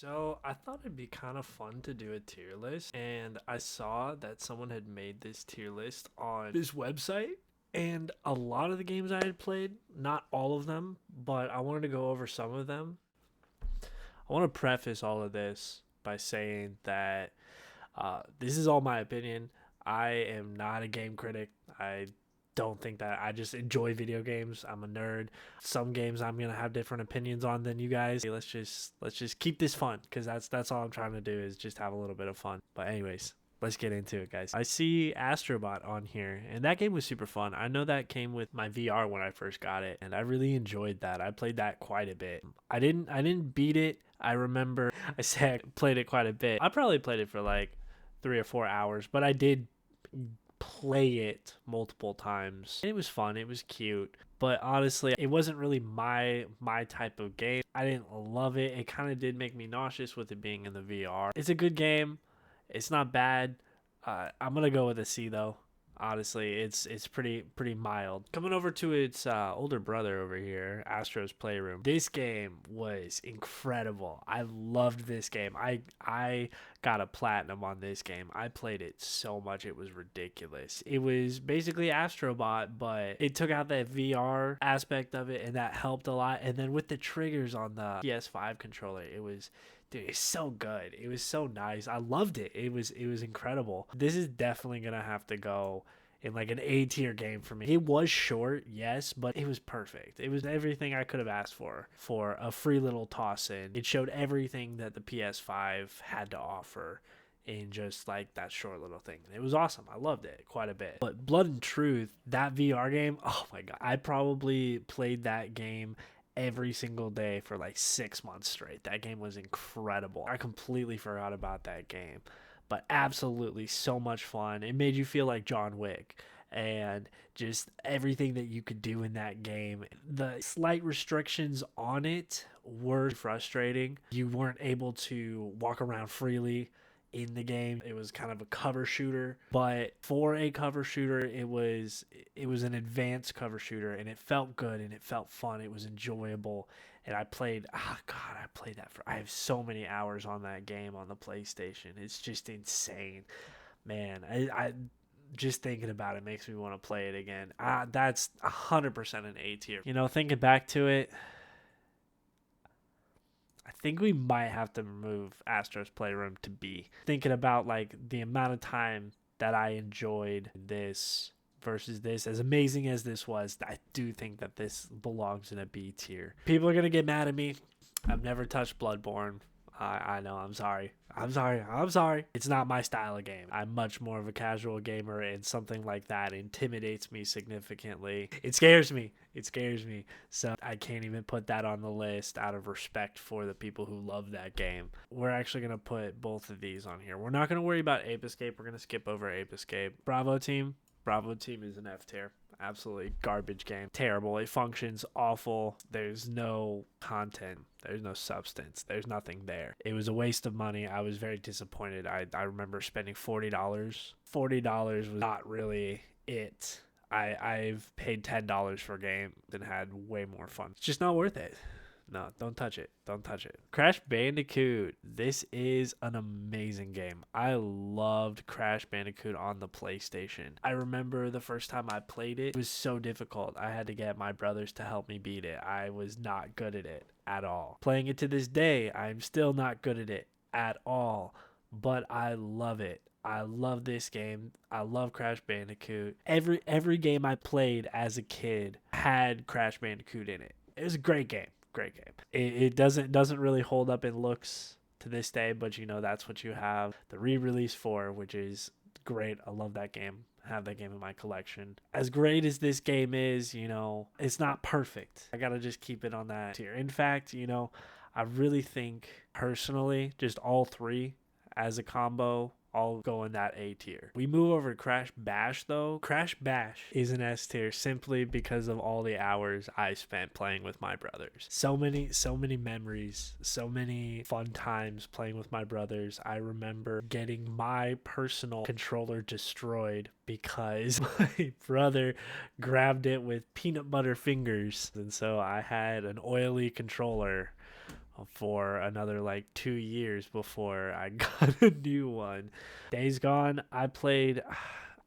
So I thought it'd be kind of fun to do a tier list, and I saw that someone had made this tier list on this website. And a lot of the games I had played, not all of them, but I wanted to go over some of them. I want to preface all of this by saying that this is all my opinion. I am not a game critic. I don't think that. I just enjoy video games. I'm a nerd. Some games I'm gonna have different opinions on than you guys. Let's just keep this fun because that's all I'm trying to do is just have a little bit of fun. But anyways, let's get into it, guys. I see Astrobot on here, and that game was super fun. I know that came with my VR when I first got it, and I really enjoyed that. I played that quite a bit. I didn't beat it. I remember I said I played it quite a bit. I probably played it for like 3 or 4 hours, but I did play it multiple times. It was fun. It was cute. But honestly, it wasn't really my type of game. I didn't love it. It kind of did make me nauseous with it being in the VR. It's a good game. It's not bad. I'm gonna go with a C though. Honestly, it's pretty mild. Coming over to its older brother over here, Astro's Playroom. This game was incredible. I loved this game. I got a platinum on this game. I played it so much it was ridiculous. It was basically Astrobot, but it took out that VR aspect of it, and that helped a lot. And then with the triggers on the PS5 controller, it was. Dude, it's so good. It was so nice. I loved it. It was incredible. This is definitely gonna have to go in like an A tier game for me. It was short, yes, but it was perfect. It was everything I could have asked for a free little toss in. It showed everything that the PS5 had to offer in just like that short little thing. It was awesome. I loved it quite a bit. But Blood and Truth, that VR game, oh my god. I probably played that game every single day for like 6 months straight. That game was incredible. I completely forgot about that game, but absolutely so much fun. It made you feel like John Wick, and just everything that you could do in that game. The slight restrictions on it were frustrating. You weren't able to walk around freely in the game. It was kind of a cover shooter, but for a cover shooter, it was an advanced cover shooter, and it felt good and it felt fun. It was enjoyable, and I played I played that for I have so many hours on that game on the PlayStation. It's just insane, man. I just thinking about it makes me want to play it again. That's 100% an A tier. Thinking back to it, I think we might have to move Astro's Playroom to B. Thinking about like the amount of time that I enjoyed this versus this, as amazing as this was, I do think that this belongs in a B tier. People are gonna get mad at me. I've never touched Bloodborne. I know. I'm sorry. It's not my style of game. I'm much more of a casual gamer, and something like that intimidates me significantly. It scares me. So I can't even put that on the list out of respect for the people who love that game. We're actually going to put both of these on here. We're not going to worry about Ape Escape. We're going to skip over Ape Escape. Bravo Team is an F tier. Absolutely garbage game. Terrible. It functions awful. There's no content. There's no substance. There's nothing there. It was a waste of money. I was very disappointed. I remember spending $40. $40 was not really it. I've paid $10 for a game and had way more fun. It's just not worth it. No, don't touch it. Crash Bandicoot. This is an amazing game. I loved Crash Bandicoot on the PlayStation. I remember the first time I played it, it was so difficult. I had to get my brothers to help me beat it. I was not good at it at all. Playing it to this day, I'm still not good at it at all, but I love it. I love this game. I love Crash Bandicoot. Every game I played as a kid had Crash Bandicoot in it. It was a great game. It doesn't really hold up in looks to this day, but that's what you have the re-release for, which is great. I love that game. I have that game in my collection. As great as this game is, it's not perfect. I gotta just keep it on that tier. In fact, I really think personally, just all three as a combo, I'll go in that A tier. We move over to Crash Bash though. Crash Bash is an S tier simply because of all the hours I spent playing with my brothers. So many memories, so many fun times playing with my brothers. I remember getting my personal controller destroyed because my brother grabbed it with peanut butter fingers. And so I had an oily controller for another like 2 years before I got a new one. Days Gone, I played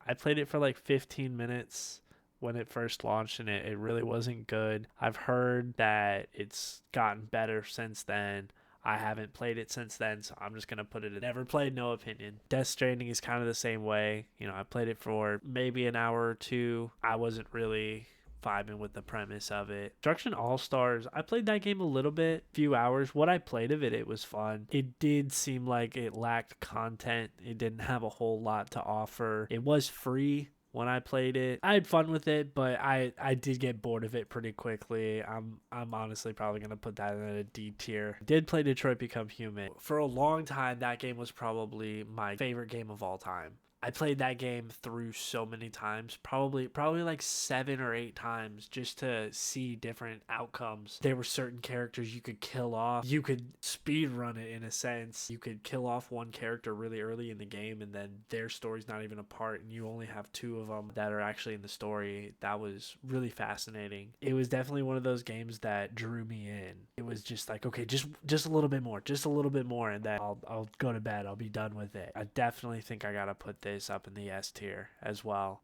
it for like 15 minutes when it first launched, and it really wasn't good. I've heard that it's gotten better since then. I haven't played it since then, so I'm just going to put it in never played, no opinion. Death Stranding is kind of the same way. I played it for maybe an hour or two. I wasn't really vibing with the premise of it. Destruction All-Stars, I played that game a little bit, few hours. What I played of it, it was fun. It did seem like it lacked content. It didn't have a whole lot to offer. It was free when I played it. I had fun with it, but I did get bored of it pretty quickly. I'm honestly probably going to put that in a D tier. I did play Detroit Become Human. For a long time, that game was probably my favorite game of all time. I played that game through so many times, probably like 7 or 8 times, just to see different outcomes. There were certain characters you could kill off. You could speed run it in a sense. You could kill off one character really early in the game, and then their story's not even a part, and you only have 2 of them that are actually in the story. That was really fascinating. It was definitely one of those games that drew me in. It was just like, okay, just a little bit more, and then I'll go to bed. I'll be done with it. I definitely think I gotta put this up in the S tier as well.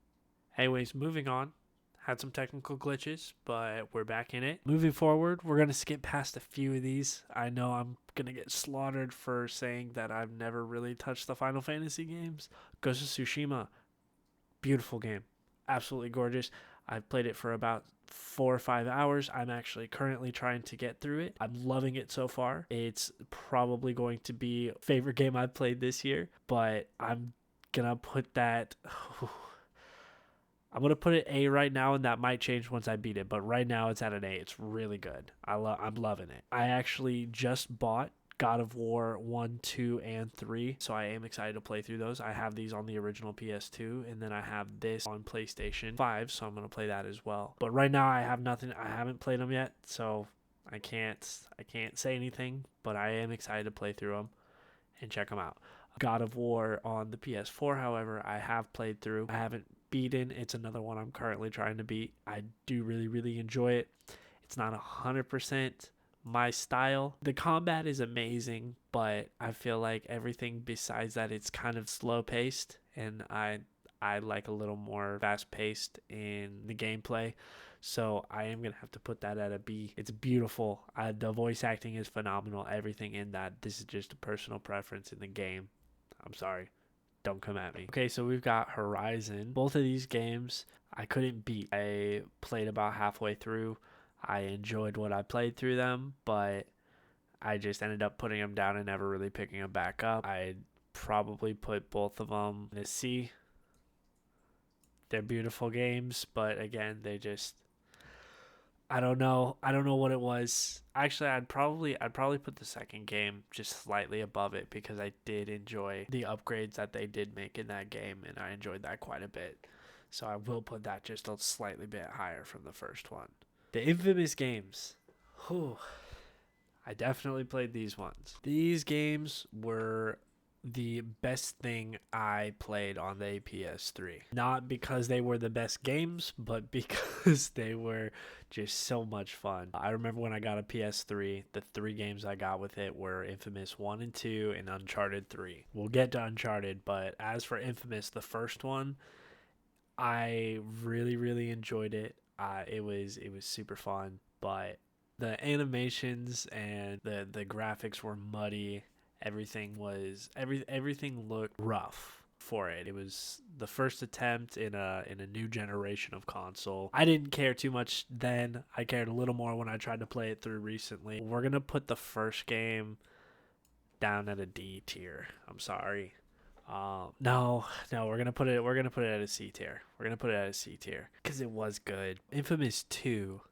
Anyways, moving on. Had some technical glitches, but we're back in it. Moving forward, we're going to skip past a few of these. I know I'm going to get slaughtered for saying that I've never really touched the Final Fantasy games. Ghost of Tsushima, beautiful game. Absolutely gorgeous. I've played it for about 4 or 5 hours. I'm actually currently trying to get through it. I'm loving it so far. It's probably going to be favorite game I've played this year, but I'm gonna put that I'm gonna put it A right now, and that might change once I beat it, but right now it's at an A. It's really good. I'm loving it. I actually just bought God of War 1, 2, and 3, so I am excited to play through those. I have these on the original PS2, and then I have this on PlayStation 5, so I'm gonna play that as well. But right now I have nothing. I haven't played them yet, so I can't say anything, but I am excited to play through them and check them out. God of War on the PS4, however, I have played through. I haven't beaten. It's another one I'm currently trying to beat. I do really, really enjoy it. It's not 100% my style. The combat is amazing, but I feel like everything besides that, it's kind of slow paced, and I like a little more fast paced in the gameplay. So I am going to have to put that at a B. It's beautiful. The voice acting is phenomenal. Everything in that. This is just a personal preference in the game. I'm sorry. Don't come at me. Okay, so we've got Horizon. Both of these games I couldn't beat. I played about halfway through. I enjoyed what I played through them, but I just ended up putting them down and never really picking them back up. I'd probably put both of them in a C. They're beautiful games, but again, they just... I don't know what it was. Actually, I'd probably put the second game just slightly above it, because I did enjoy the upgrades that they did make in that game, and I enjoyed that quite a bit. So I will put that just a slightly bit higher from the first one. The Infamous games. Whew. I definitely played these ones. These games were the best thing I played on the PS3. Not because they were the best games, but because they were just so much fun. I remember when I got a PS3, the 3 games I got with it were Infamous 1 and 2 and Uncharted 3. We'll get to Uncharted, but as for Infamous, the first one, I really, really enjoyed it. It was super fun, but the animations and the graphics were muddy. Everything looked rough for it. It was the first attempt in a new generation of console. I didn't care too much then. I cared a little more when I tried to play it through recently. We're gonna put the first game down at a D tier. I'm sorry. No, we're gonna put it at a C tier. We're gonna put it at a C tier because it was good. Infamous 2.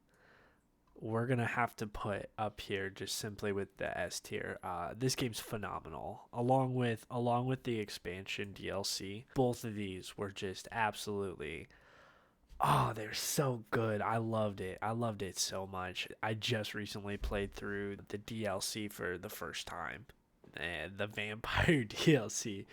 We're going to have to put up here just simply with the S tier. This game's phenomenal. Along with the expansion DLC, both of these were just absolutely... Oh, they're so good. I loved it. I loved it so much. I just recently played through the DLC for the first time. And the vampire DLC,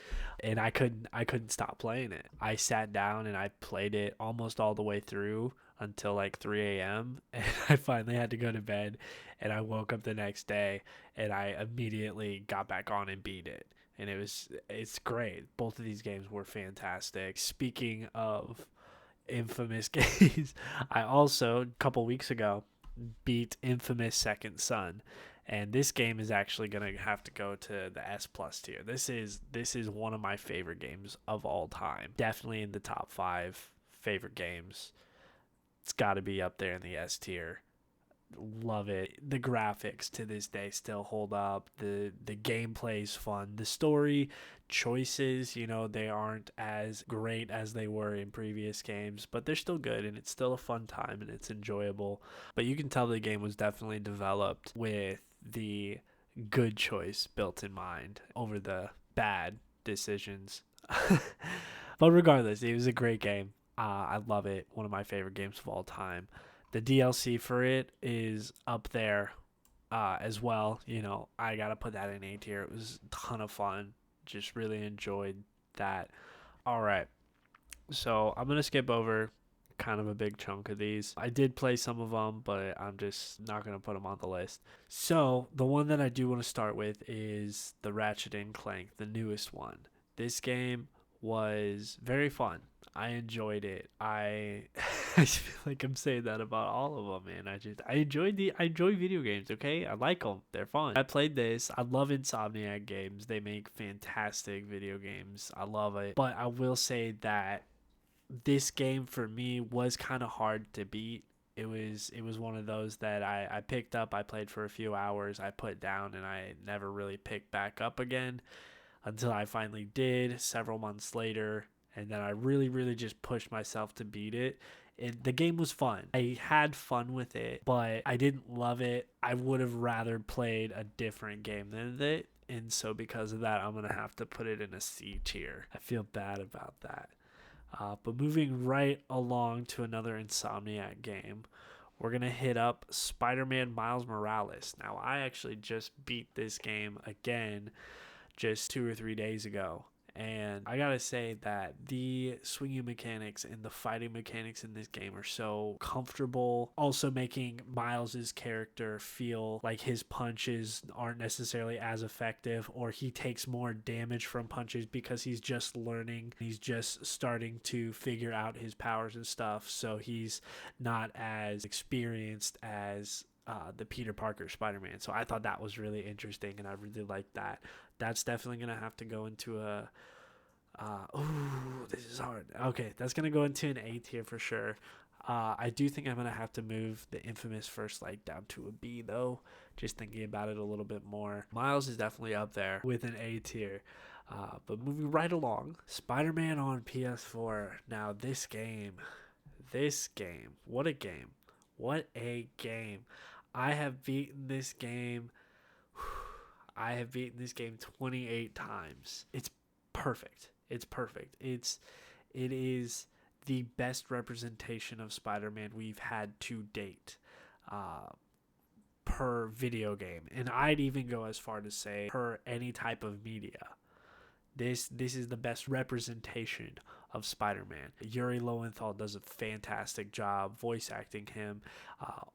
and I couldn't stop playing it. I sat down and I played it almost all the way through until like 3 a.m. and I finally had to go to bed, and I woke up the next day and I immediately got back on and beat it. And it's great. Both of these games were fantastic. Speaking of infamous games, I also a couple weeks ago beat Infamous Second Son, and this game is actually gonna have to go to the S plus tier. This is one of my favorite games of all time. Definitely in the top 5 favorite games. It's got to be up there in the S tier. Love it. The graphics to this day still hold up. The gameplay's fun. The story choices, they aren't as great as they were in previous games, but they're still good, and it's still a fun time, and it's enjoyable. But you can tell the game was definitely developed with the good choice built in mind over the bad decisions. But regardless, it was a great game. I love it. One of my favorite games of all time. The DLC for it is up there as well. I got to put that in A tier. It was a ton of fun. Just really enjoyed that. All right. So I'm going to skip over kind of a big chunk of these. I did play some of them, but I'm just not going to put them on the list. So the one that I do want to start with is the Ratchet and Clank, the newest one. This game was very fun. I enjoyed it. I feel like I'm saying that about all of them, man. I enjoy video games. Okay, I like them. They're fun. I played this. I love Insomniac games. They make fantastic video games. I love it. But I will say that this game for me was kind of hard to beat. It was one of those that I picked up. I played for a few hours. I put down, and I never really picked back up again until I finally did several months later. And then I really, really just pushed myself to beat it. The game was fun. I had fun with it, but I didn't love it. I would have rather played a different game than it. And so because of that, I'm going to have to put it in a C tier. I feel bad about that. But moving right along to another Insomniac game, we're going to hit up Spider-Man Miles Morales. Now, I actually just beat this game again just 2 or 3 days ago. And I gotta say that the swinging mechanics and the fighting mechanics in this game are so comfortable, also making Miles's character feel like his punches aren't necessarily as effective, or he takes more damage from punches because he's just learning. He's just starting to figure out his powers and stuff, so he's not as experienced as the Peter Parker Spider-Man. So I thought that was really interesting, and I really liked that. That's definitely going to have to go into a... this is hard. Okay, that's going to go into an A tier for sure. I do think I'm going to have to move the Infamous First Light down to a B, though. Just thinking about it a little bit more. Miles is definitely up there with an A tier. But moving right along, Spider-Man on PS4. Now, this game. What a game. What a game. I have beaten this game 28 times. It's perfect. It is the best representation of Spider-Man we've had to date per video game. And I'd even go as far to say per any type of media. This is the best representation of Spider-Man. Yuri Lowenthal does a fantastic job voice acting him.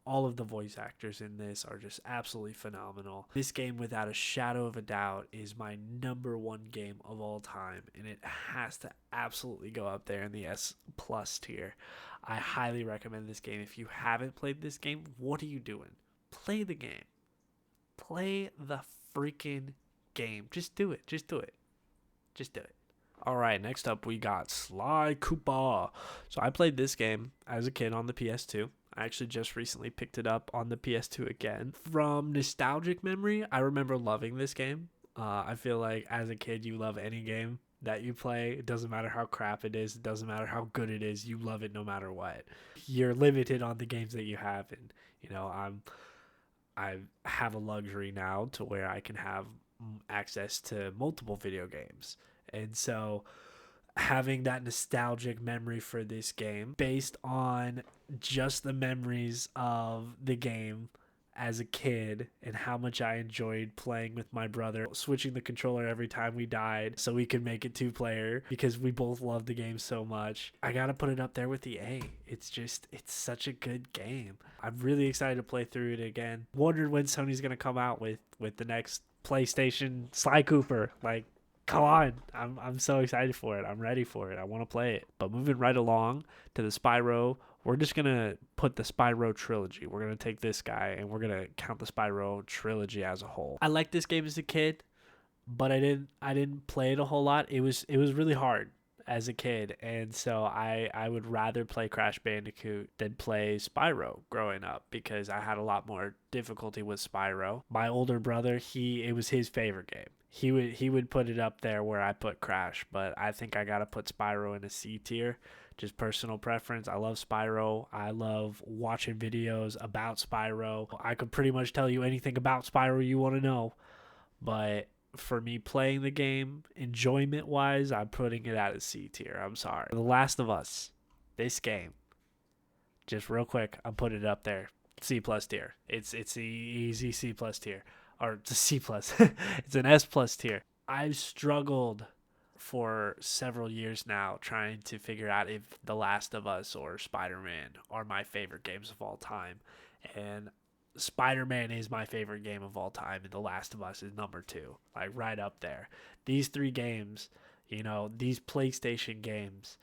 All of the voice actors in this are just absolutely phenomenal. This game, without a shadow of a doubt, is my number one game of all time, and it has to absolutely go up there in the S plus tier. I highly recommend this game. If you haven't played this game, what are you doing? Play the game. Play the freaking game. Just do it. Just do it. All right, next up we got Sly Cooper. So I played this game as a kid on the PS2. I actually just recently picked it up on the PS2 again. From nostalgic memory, I remember loving this game. I feel like as a kid, you love any game that you play. It doesn't matter how crap it is. It doesn't matter how good it is. You love it no matter what. You're limited on the games that you have. And, I have a luxury now to where I can have access to multiple video games. And so having that nostalgic memory for this game based on just the memories of the game as a kid and how much I enjoyed playing with my brother, switching the controller every time we died so we could make it 2-player because we both loved the game so much. I gotta put it up there with EA. It's such a good game. I'm really excited to play through it again. Wondered when Sony's gonna come out with the next PlayStation Sly Cooper. Like, come on. I'm so excited for it. I'm ready for it. I want to play it. But moving right along to the Spyro, we're just going to put the Spyro trilogy. We're going to take this guy and we're going to count the Spyro trilogy as a whole. I liked this game as a kid, but I didn't play it a whole lot. It was really hard as a kid, and so I would rather play Crash Bandicoot than play Spyro growing up because I had a lot more difficulty with Spyro. My older brother, it was his favorite game. He would put it up there where I put Crash, but I think I gotta put Spyro in a C tier. Just personal preference. I love Spyro. I love watching videos about Spyro. I could pretty much tell you anything about Spyro you want to know, but for me playing the game, enjoyment wise, I'm putting it at a C tier. I'm sorry. The Last of Us, this game, just real quick, I'm putting it up there. C plus tier. It's the easy C plus tier. Or it's a C plus. It's an S plus tier. I've struggled for several years now trying to figure out if The Last of Us or Spider-Man are my favorite games of all time. And Spider-Man is my favorite game of all time, and The Last of Us is number 2, like right up there. These 3 games, these PlayStation games,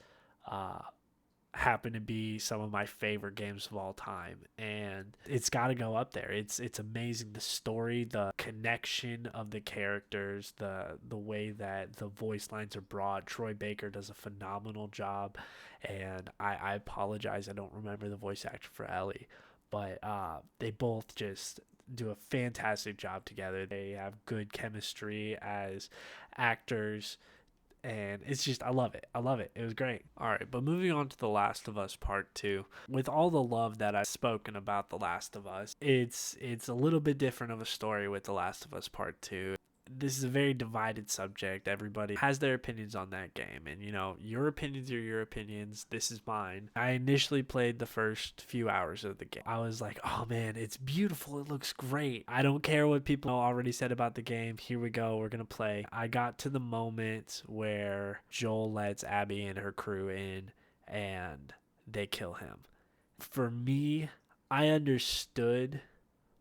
happen to be some of my favorite games of all time, and it's got to go up there. It's amazing, the story, the connection of the characters, the way that the voice lines are brought. Troy Baker does a phenomenal job, and I apologize, I don't remember the voice actor for Ellie, but they both just do a fantastic job together. They have good chemistry as actors, and it's just, I love it. It was great. All right, but moving on to The Last of Us Part 2. With all the love that I've spoken about The Last of Us, it's a little bit different of a story with The Last of Us Part 2. This is a very divided subject. Everybody has their opinions on that game, and your opinions are your opinions. This is mine. I initially played the first few hours of the game. I was like, oh man, it's beautiful. It looks great. I don't care what people already said about the game. Here we go. We're going to play. I got to the moment where Joel lets Abby and her crew in and they kill him. For me, I understood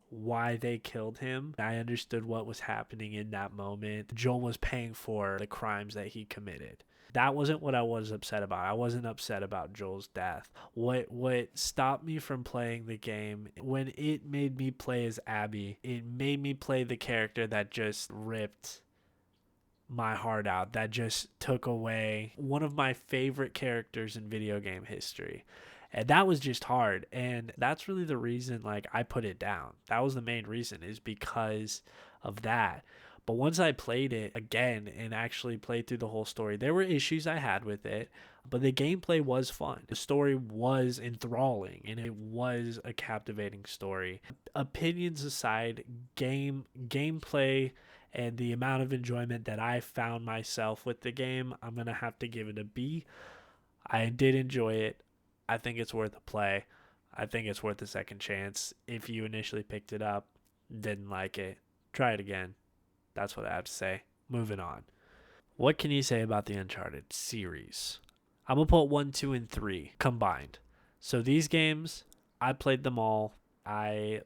why they killed him. I understood what was happening in that moment. Joel was paying for the crimes that he committed. That wasn't what I was upset about. I wasn't upset about Joel's death. What stopped me from playing the game, when it made me play as Abby, it made me play the character that just ripped my heart out, that just took away one of my favorite characters in video game history. And that was just hard. And that's really the reason, I put it down. That was the main reason, is because of that. But once I played it again and actually played through the whole story, there were issues I had with it, but the gameplay was fun. The story was enthralling, and it was a captivating story. Opinions aside, gameplay and the amount of enjoyment that I found myself with the game, I'm going to have to give it a B. I did enjoy it. I think it's worth a play. I think it's worth a second chance. If you initially picked it up, didn't like it, try it again. That's what I have to say. Moving on. What can you say about the Uncharted series? I'm going to put 1, 2, and 3 combined. So these games, I played them all. I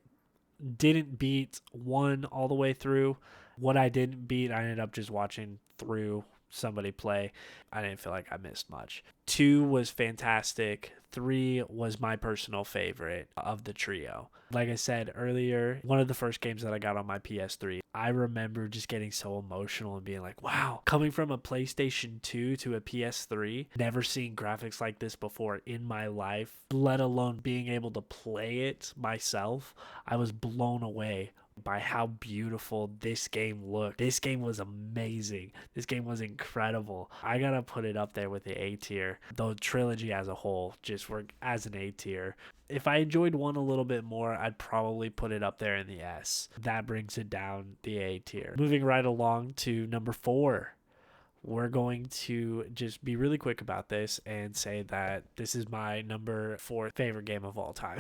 didn't beat 1 all the way through. What I didn't beat, I ended up just watching through somebody play. I didn't feel like I missed much. 2 was fantastic. 3 was my personal favorite of the trio. Like I said earlier, one of the first games that I got on my PS3, I remember just getting so emotional and being like, wow, coming from a PlayStation 2 to a PS3, never seen graphics like this before in my life, let alone being able to play it myself. I was blown away by how beautiful this game looked. This game was amazing. This game was incredible. I gotta put it up there with the A tier. The trilogy as a whole just worked as an A tier. If I enjoyed 1 a little bit more, I'd probably put it up there in the S. That brings it down the A tier. Moving right along to number 4. we're going to just be really quick about this and say that this is my number 4 favorite game of all time.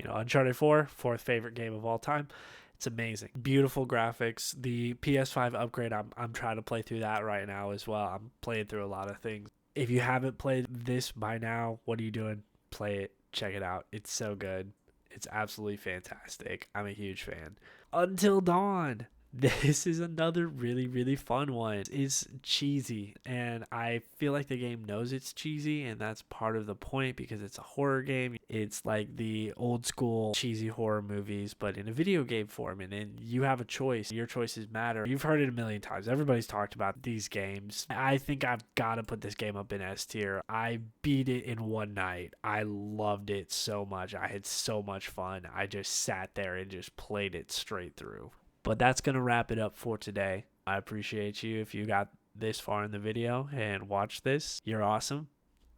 Uncharted 4, 4th favorite game of all time. It's amazing. Beautiful graphics. The PS5 upgrade, I'm trying to play through that right now as well. I'm playing through a lot of things. If you haven't played this by now, what are you doing? Play it. Check it out. It's so good. It's absolutely fantastic. I'm a huge fan. Until Dawn. This is another really, really fun one. It's cheesy, and I feel like the game knows it's cheesy, and that's part of the point because it's a horror game. It's like the old school cheesy horror movies, but in a video game form, and you have a choice. Your choices matter. You've heard it a million times. Everybody's talked about these games. I think I've got to put this game up in S tier. I beat it in one night. I loved it so much. I had so much fun. I just sat there and just played it straight through. But that's going to wrap it up for today. I appreciate you if you got this far in the video and watched this. You're awesome.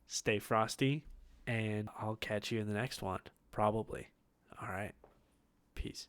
Stay frosty, and I'll catch you in the next one, probably. All right. Peace.